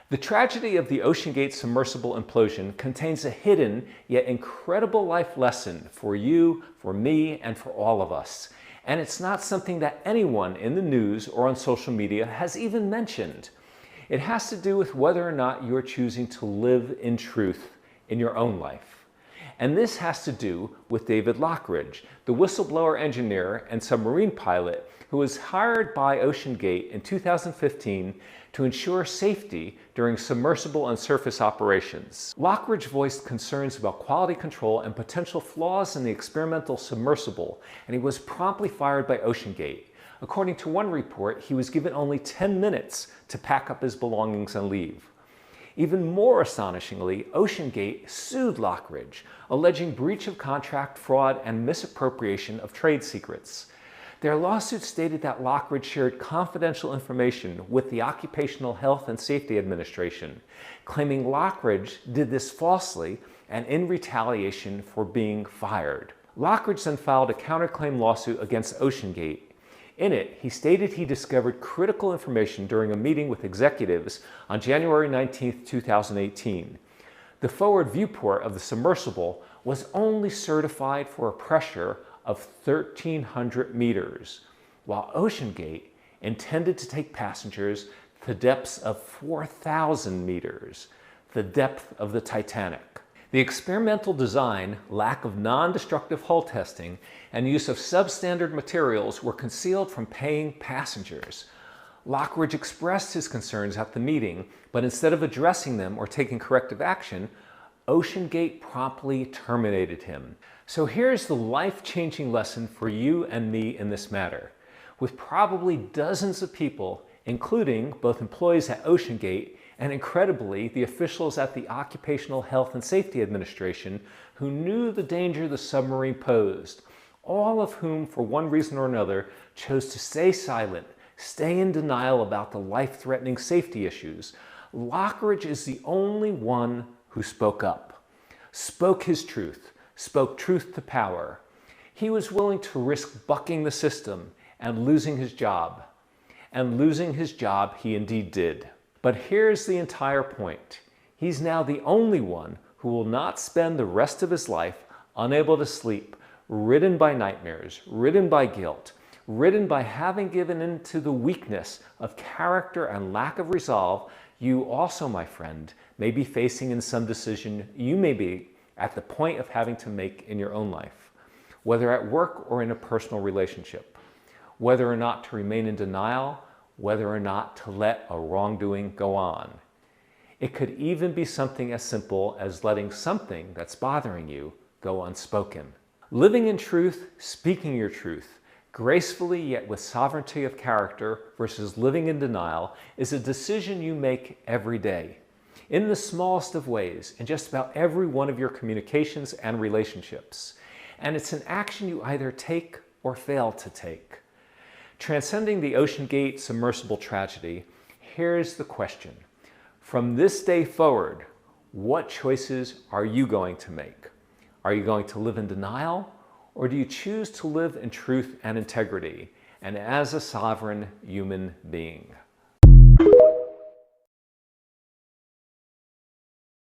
The tragedy of the OceanGate submersible implosion contains a hidden yet incredible life lesson for you, for me, and for all of us. And it's not something that anyone in the news or on social media has even mentioned. It has to do with whether or not you're choosing to live in truth in your own life. And this has to do with David Lockridge, the whistleblower engineer and submarine pilot who was hired by OceanGate in 2015 to ensure safety during submersible and surface operations. Lockridge voiced concerns about quality control and potential flaws in the experimental submersible, and he was promptly fired by OceanGate. According to one report, he was given only 10 minutes to pack up his belongings and leave. Even more astonishingly, OceanGate sued Lockridge, alleging breach of contract, fraud, and misappropriation of trade secrets. Their lawsuit stated that Lockridge shared confidential information with the Occupational Health and Safety Administration, claiming Lockridge did this falsely and in retaliation for being fired. Lockridge then filed a counterclaim lawsuit against OceanGate. In it, he stated he discovered critical information during a meeting with executives on January 19, 2018. The forward viewport of the submersible was only certified for a pressure of 1,300 meters, while OceanGate intended to take passengers to depths of 4,000 meters, the depth of the Titanic. The experimental design, lack of non-destructive hull testing, and use of substandard materials were concealed from paying passengers. Lockridge expressed his concerns at the meeting, but instead of addressing them or taking corrective action, OceanGate promptly terminated him. So here's the life-changing lesson for you and me in this matter. With probably dozens of people, including both employees at OceanGate and incredibly the officials at the Occupational Health and Safety Administration who knew the danger the submarine posed, all of whom for one reason or another chose to stay silent, stay in denial about the life-threatening safety issues, Lockridge is the only one who spoke up, spoke his truth, spoke truth to power. He was willing to risk bucking the system and losing his job. And losing his job he indeed did. But here's the entire point. He's now the only one who will not spend the rest of his life unable to sleep, ridden by nightmares, ridden by guilt, ridden by having given in to the weakness of character and lack of resolve you also, my friend, may be facing in some decision you may be at the point of having to make in your own life, whether at work or in a personal relationship, whether or not to remain in denial, whether or not to let a wrongdoing go on. It could even be something as simple as letting something that's bothering you go unspoken. Living in truth, speaking your truth, gracefully yet with sovereignty of character versus living in denial is a decision you make every day. In the smallest of ways, in just about every one of your communications and relationships. And it's an action you either take or fail to take. Transcending the OceanGate submersible tragedy, here's the question. From this day forward, what choices are you going to make? Are you going to live in denial, or do you choose to live in truth and integrity, and as a sovereign human being?